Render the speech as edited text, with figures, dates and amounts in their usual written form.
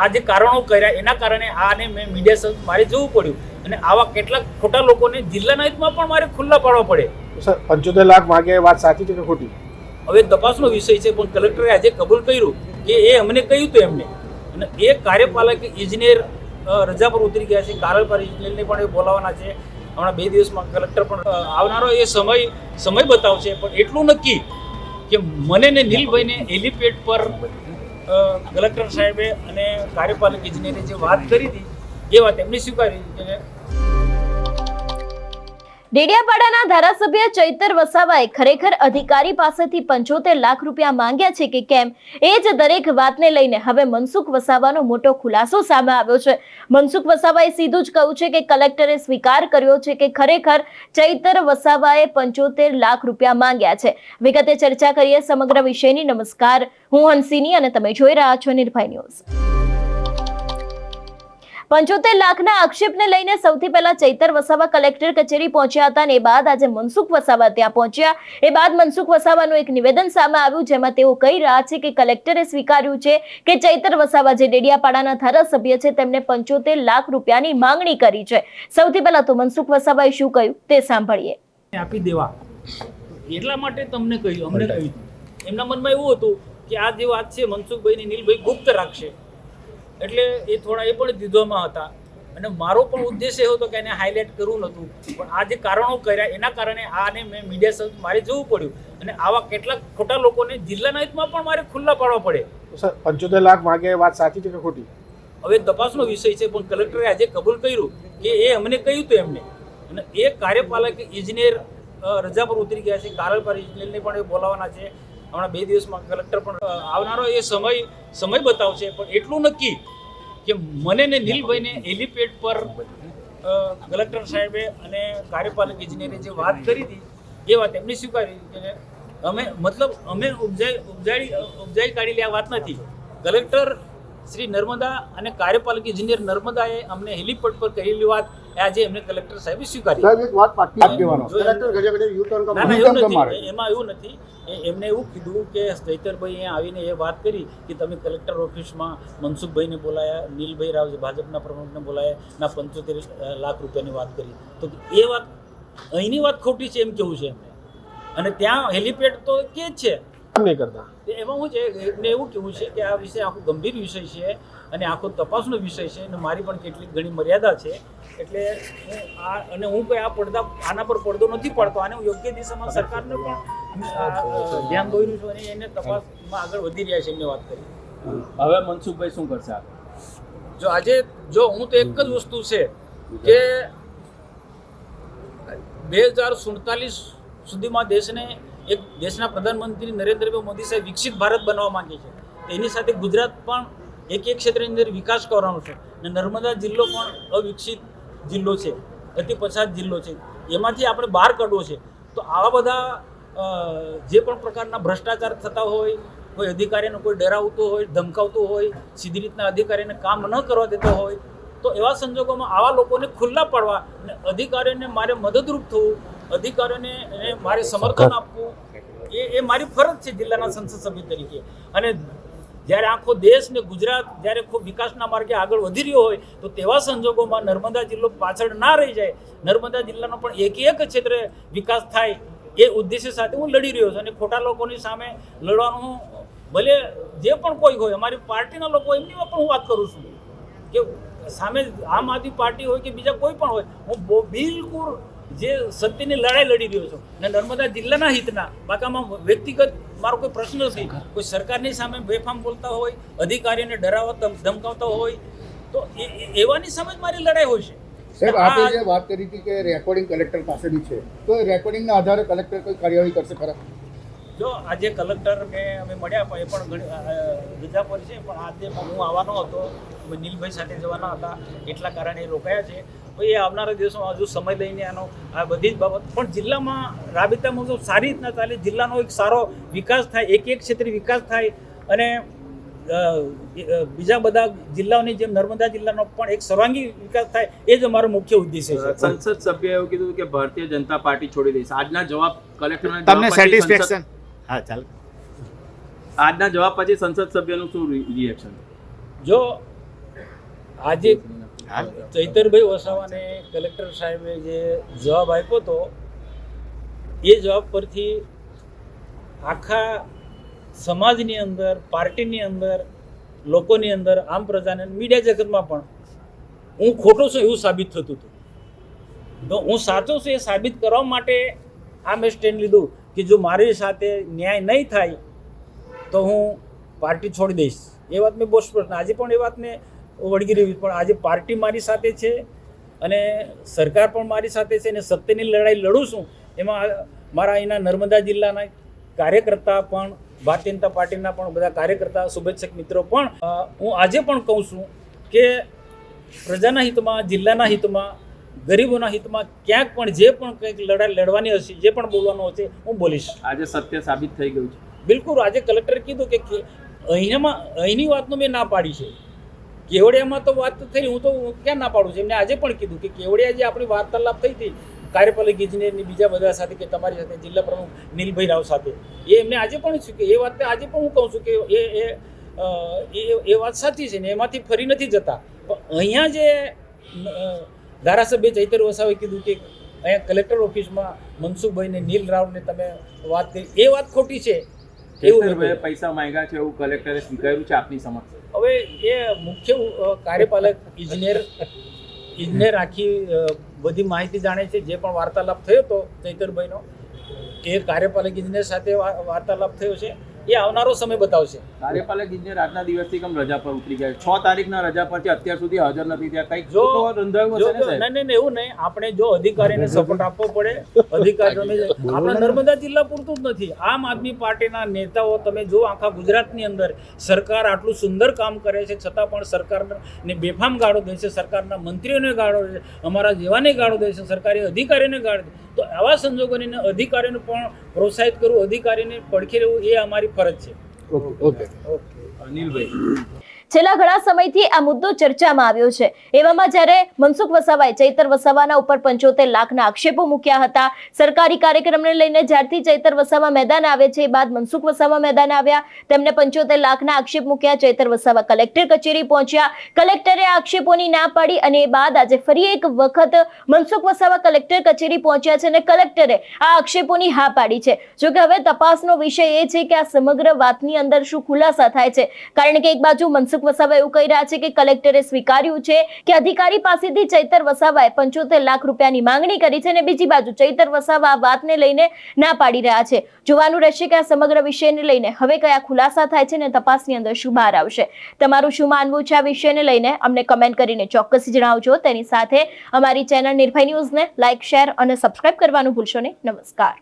આ જે કારણો કર્યા એના કારણે આને મેં મીડિયા મારે જવું પડ્યું અને આવા કેટલાક ખોટા લોકોને જિલ્લાના હિતમાં પણ મારે ખુલ્લા પાડવા પડે. સર 75 લાખ માંગે એ વાત સાચી છે કે ખોટી? હવે તપાસનો વિષય છે, પણ કલેક્ટરે આજે કબૂલ કર્યું કે એ અમને કહ્યું હતું એમને, અને એ કાર્યપાલક ઇજનેર રજા પર ઉતરી ગયા છે. કાર્યપાલક ઇજનેરને પણ એ બોલાવવાના છે હમણાં 2 દિવસમાં. કલેક્ટર પણ આવનારો એ સમય બતાવશે, પણ એટલું નક્કી કે મને ને નીલભાઈને હેલીપેડ પર કલેક્ટર સાહેબે અને કાર્યપાલક ઇજનેરે જે વાત કરી હતી એ વાત એમને સ્વીકારી કે ડેડિયાપાડાના ધારાસભ્ય ચૈતર વસાવાએ ખરેખર અધિકારી પાસેથી 75 લાખ રૂપિયા માંગ્યા છે કે કેમ, એ જ દરેક વાતને લઈને હવે મનસુખ વસાવાનો મોટો ખુલાસો સામે આવ્યો છે. મનસુખ વસાવાએ સીધું જ કહ્યું છે કે કલેક્ટરે સ્વીકાર કર્યો છે કે ખરેખર ચૈતર વસાવાએ 75 લાખ રૂપિયા માંગ્યા છે. વિગતે ચર્ચા કરીએ સમગ્ર વિષયની. નમસ્કાર, હું હંસિની અને તમે જોઈ રહ્યા છો નિર્ભય ન્યૂઝ. 75 લાખના આક્ષેપને લઈને સૌથી પહેલા ચૈતર વસાવા કલેક્ટર કચેરી પહોંચ્યા હતા અને એ બાદ આજે મનસુખ વસાવા ત્યાં પહોંચ્યા. એ બાદ મનસુખ વસાવાનું એક નિવેદન સામે આવ્યું, જેમાં તેઓ કહી રહ્યા છે કે કલેક્ટરે સ્વીકાર્યું છે કે ચૈતર વસાવા જે ડેડિયાપાડાના ધારાસભ્ય છે તેમને 75 લાખ રૂપિયાની માંગણી કરી છે. સૌથી પહેલા તો મનસુખ વસાવાએ શું કહ્યું તે સાંભળીએ. આપી દેવા એટલા માટે તમને કહ્યું, અમને કહ્યું. એમના મનમાં એવું હતું કે આ જે વાત છે મનસુખભાઈ ને નીલભાઈ ગુપ્ત રાખશે, એટલે એ થોડા એ પણ દીધોમાં હતા. અને મારો પણ ઉદ્દેશ એવો હતો કે એને હાઇલાઇટ કરવું નહોતું, પણ આ જે કારણો કર્યા એના કારણે આને મેં મીડિયા મારે જવું પડ્યું અને આવા કેટલાક ખોટા લોકોને જિલ્લાના હિતમાં પણ મારે ખુલ્લા પાડવા પડે. સર 75 લાખ માંગે એ વાત સાચી છે કે ખોટી? હવે તપાસનો વિષય છે, પણ કલેક્ટરે આજે કબૂલ કર્યું કે એ અમને કહ્યું હતું એમને, અને એ કાર્યપાલક ઇજનેર રજા પર ઉતરી ગયા છે. કાર્યપાલક ઇજનેરને પણ એ બોલાવવાના છે હમણાં 2 દિવસમાં. કલેક્ટર પણ આવનારો એ સમય બતાવશે, પણ એટલું નક્કી કે મને ને નીલભાઈને હેલીપેડ પર કલેક્ટર સાહેબે અને કાર્યપાલક ઇજનેરે જે વાત કરી હતી એ વાત એમને સ્વીકારી કે અમે ઉપજાઈ કાઢેલી આ વાત નથી. કલેક્ટર શ્રી નર્મદા અને કાર્યપાલક ઇજનેર નર્મદાએ અમને હેલીપેડ પર કહેલી વાત આજે એમને કલેક્ટર સાહેબે સ્વીકારી. સાહેબ એક વાત પાકી આપી દેવાનો, કલેક્ટર ઘરે ઘરે યુટર્ન એમાં એવું નથી. એમને એવું કીધું કે ચૈતરભાઈ અહીંયા આવીને એ વાત કરી કે તમે કલેક્ટર ઓફિસમાં મનસુખભાઈને બોલાયા, નીલભાઈ રાવ ભાજપના પ્રમુખને બોલાયા, ના 75 લાખ રૂપિયાની વાત કરી. તો એ વાત અહીંની વાત ખોટી છે એમ કેવું છે એમને. અને ત્યાં હેલીપેડ તો કે જ છે નહીં કરતા. એમાં શું છે, એમને એવું કેવું છે કે આ વિષય આખો ગંભીર વિષય છે અને આખો તપાસનો વિષય છે અને મારી પણ કેટલીક ઘણી મર્યાદા છે. એટલે હું કોઈ આના પર પડદો નથી પાડતો. આને હું યોગ્ય દિશામાં સરકારને પણ ધ્યાન દોર્યું છું અને એને તપાસમાં આગળ વધી રહ્યા છે એમને વાત કરી. હવે મનસુખભાઈ શું કરશે? જો હું તો એક જ વસ્તુ છે કે 2047 સુધીમાં દેશના પ્રધાનમંત્રી નરેન્દ્રભાઈ મોદી સાહેબ વિકસિત ભારત બનવા માંગે છે. એની સાથે ગુજરાત પણ એક ક્ષેત્રની અંદર વિકાસ કરવાનો છે. અને નર્મદા જિલ્લો પણ અવિકસિત જિલ્લો છે, અતિ પછાત જિલ્લો છે. એમાંથી આપણે બહાર કાઢવો છે. તો આવા બધા જે પણ પ્રકારના ભ્રષ્ટાચાર થતા હોય, કોઈ અધિકારીને કોઈ ડરાવતો હોય, ધમકાવતો હોય, સીધી રીતના અધિકારીને કામ ન કરવા દેતો હોય, તો એવા સંજોગોમાં આવા લોકોને ખુલ્લા પાડવા અને અધિકારીઓને મારે મદદરૂપ થવું, અધિકારીઓને મારે સમર્થન આપવું એ મારી ફરજ છે જિલ્લાના સંસદ સભ્ય તરીકે. અને જ્યારે આખો દેશ ને ગુજરાત જ્યારે ખૂબ વિકાસના માર્ગે આગળ વધી રહ્યો હોય તો તેવા સંજોગોમાં નર્મદા જિલ્લો પાછળ ના રહી જાય, નર્મદા જિલ્લાનો પણ એક ક્ષેત્રે વિકાસ થાય એ ઉદ્દેશ્ય સાથે હું લડી રહ્યો છું. અને ખોટા લોકોની સામે લડવાનું ભલે જે પણ કોઈ હોય, અમારી પાર્ટીના લોકો એમની પણ હું વાત કરું છું કે સામે આમ આદમી પાર્ટી હોય કે બીજા કોઈ પણ હોય, હું બિલકુલ જે સત્યની લડાઈ લડી રહ્યો છું અને નર્મદા જિલ્લાના હિતના. બાકામાં વ્યક્તિગત મારો કોઈ પ્રશ્ન નથી. કોઈ સરકારની સામે બેફામ બોલતા હોય, અધિકારીઓને ડરાવતા ધમકાવતા હોય, તો એવાની સામે જ મારી લડાઈ હોય છે. સાહેબ આપે જે વાત કરી હતી કે રેકોર્ડિંગ કલેક્ટર પાસેની છે, તો એ રેકોર્ડિંગના આધારે કલેક્ટર કોઈ કાર્યવાહી કરશે ખરા? જો આજે કલેક્ટરને અમે મળ્યા પણ એ પણ રજા પર છે, પણ આજે હું આવવાનો હતો, નીલભાઈ સાથે જવાના હતા, એટલા કારણે એ રોકાયા છે. એ આવનારા દિવસોમાં હજુ સમય લઈને આનો આ બધી જ બાબત પણ જિલ્લામાં રાબેતા મુજબ સારી રીતના ચાલે, જિલ્લાનો એક સારો વિકાસ થાય, એક ક્ષેત્રે વિકાસ થાય અને બીજા બધા જિલ્લાઓની જેમ નર્મદા જિલ્લાનો પણ એક સર્વાંગી વિકાસ થાય, એ જ અમારો મુખ્ય ઉદ્દેશ્ય છે. સંસદ સભ્યએ એવું કીધું કે ભારતીય જનતા પાર્ટી છોડી દઈશ. આજના જવાબ કલેક્ટરના તમને સેટિસ્ફેક્શન? હા ચાલો. આજના જવાબ પછી સંસદ સભ્યનું શું રિએક્શન? જો આજે ચૈતરભાઈ વસાવાને કલેક્ટર સાહેબે જે જવાબ આપ્યો હતો એ જવાબ પરથી આખા સમાજની અંદર, પાર્ટીની અંદર, લોકોની અંદર, આમ પ્રજાને, મીડિયા જગતમાં પણ હું ખોટો છું એવું સાબિત થતું હતું. તો હું સાચો છું એ સાબિત કરવા માટે આ મેં સ્ટેન્ડ લીધું કે જો મારી સાથે ન્યાય નહીં થાય તો હું પાર્ટી છોડી દઈશ. એ વાત મેં બહુ સ્પષ્ટ, આજે પણ એ વાતને વળગી રહી, પણ આજે પાર્ટી મારી સાથે છે અને સરકાર પણ મારી સાથે છે અને સત્યની લડાઈ લડું છું. એમાં મારા અહીંના નર્મદા જિલ્લાના કાર્યકર્તા પણ, ભારતીય જનતા પાર્ટીના પણ બધા કાર્યકર્તા, શુભેચ્છક મિત્રો પણ હું આજે પણ કહું છું કે પ્રજાના હિતમાં, જિલ્લાના હિતમાં, ગરીબોના હિતમાં ક્યાંક પણ જે પણ કંઈક લડાઈ લડવાની હશે, જે પણ બોલવાનું હશે હું બોલીશ. આજે સત્ય સાબિત થઈ ગયું છે. બિલકુલ. આજે કલેક્ટરે કીધું કે અહીંની વાતનું મેં ના પાડી છે. કેવડિયામાં તો વાત થઈ, હું તો ક્યાં ના પાડું છું. એમને આજે પણ કીધું કે કેવડિયા જે આપણી વાર્તાલાપ થઈ હતી કાર્યપાલક ઇજનેરની બીજા બધા સાથે, કે તમારી સાથે, જિલ્લા પ્રમુખ નીલભાઈ રાવ સાથે, એ એમને આજે પણ છું કે એ વાત આજે પણ હું કહું છું કે એ વાત સાચી છે ને એમાંથી ફરી નથી જતા. પણ અહીંયા જે ધારાસભ્ય ચૈતર વસાવે કીધું કે અહીંયા કલેક્ટર ઓફિસમાં મનસુખભાઈને, નીલ રાવને તમે વાત કરી, એ વાત ખોટી છે. ચૈતરભાઈએ પૈસા માંગ્યા છે એવું કલેક્ટરે સ્વીકાર્યું છે આપની સમક્ષ. હવે એ મુખ્ય કાર્યપાલક ઇજનેર આખી બધી માહિતી જાણે છે. જે પણ વાર્તાલાપ થયો હતો ચૈતરભાઈનો, એ કાર્યપાલક ઇજનેર સાથે વાર્તાલાપ થયો છે, એ આવનારો સમય બતાવશે. કાર્યપાલક ઇજનેર આજના દિવસથી કેમ રજા પર ઉતરી ગયા? 6 તારીખના રજા પરથી અત્યાર સુધી હાજર નથી થયા. કંઈક જો તો રંધાયું હશે ને સાહેબ? નહીં, એવું નહીં. આપણે જો અધિકારીને સપોર્ટ આપવો પડે, અધિકારીઓને આપણા નર્મદા જિલ્લા પૂરતું જ નથી, આમ આદમી પાર્ટીના નેતાઓ તમે જો આખા ગુજરાતની અંદર સરકાર આટલું સુંદર કામ કરે છે છતાં પણ સરકારને બેફામ ગાળો દે છે, સરકારના મંત્રીઓને ગાળો દે છે, અમારા જેવાને ગાળો દે છે, સરકારી અધિકારીઓને ગાળો દે. તો આવા સંજોગોને અધિકારીઓને પણ પ્રોત્સાહિત કરવું, અધિકારીને પડખે રહેવું એ અમારી ફરજ છે. ઓકે. અનિલભાઈ, છેલ્લા ઘણા સમયથી આ મુદ્દો ચર્ચામાં આવ્યો છે. એવામાં જ્યારે મનસુખ વસાવાએ ચૈતર વસાવાના ઉપર 75 લાખના આક્ષેપો મૂક્યા હતા, સરકારી કાર્યક્રમને લઈને જ્યારથી ચૈતર વસાવા મેદાન આવે છે એ બાદ મનસુખ વસાવા મેદાન આવ્યા, તેમને 75 લાખના આક્ષેપ મૂક્યા. ચૈતર વસાવા કલેક્ટર કચેરી પહોંચ્યા, કલેક્ટરે આ આક્ષેપોની ના પાડી અને એ બાદ આજે ફરી એક વખત મનસુખ વસાવા કલેક્ટર કચેરી પહોંચ્યા છે અને કલેક્ટરે આ આક્ષેપોની હા પાડી છે. જોકે હવે તપાસનો વિષય એ છે કે આ સમગ્ર વાતની અંદર શું ખુલાસા થાય છે, કારણ કે એક બાજુ મનસુખ વસાવા એવું કહી રહ્યા છે કે કલેક્ટરે સ્વીકાર્યું છે કે અધિકારી પાસેથી ચૈતર વસાવાએ 75 લાખ રૂપિયાની માંગણી કરી છે, અને બીજી બાજુ ચૈતર વસાવા આ વાતને લઈને ના પાડી રહ્યા છે. જોવાનું રહેશે કે આ સમગ્ર વિષયને લઈને હવે કયા ખુલાસા થાય છે અને તપાસની અંદર શું બહાર આવશે. તમારું શું માનવું છે આ વિષયને લઈને અમને કમેન્ટ કરીને ચોક્કસ જણાવજો. તેની સાથે અમારી ચેનલ નિર્ભય ન્યૂઝને લાઇક, શેર અને સબસ્ક્રાઇબ કરવાનું ભૂલશો નહીં. નમસ્કાર.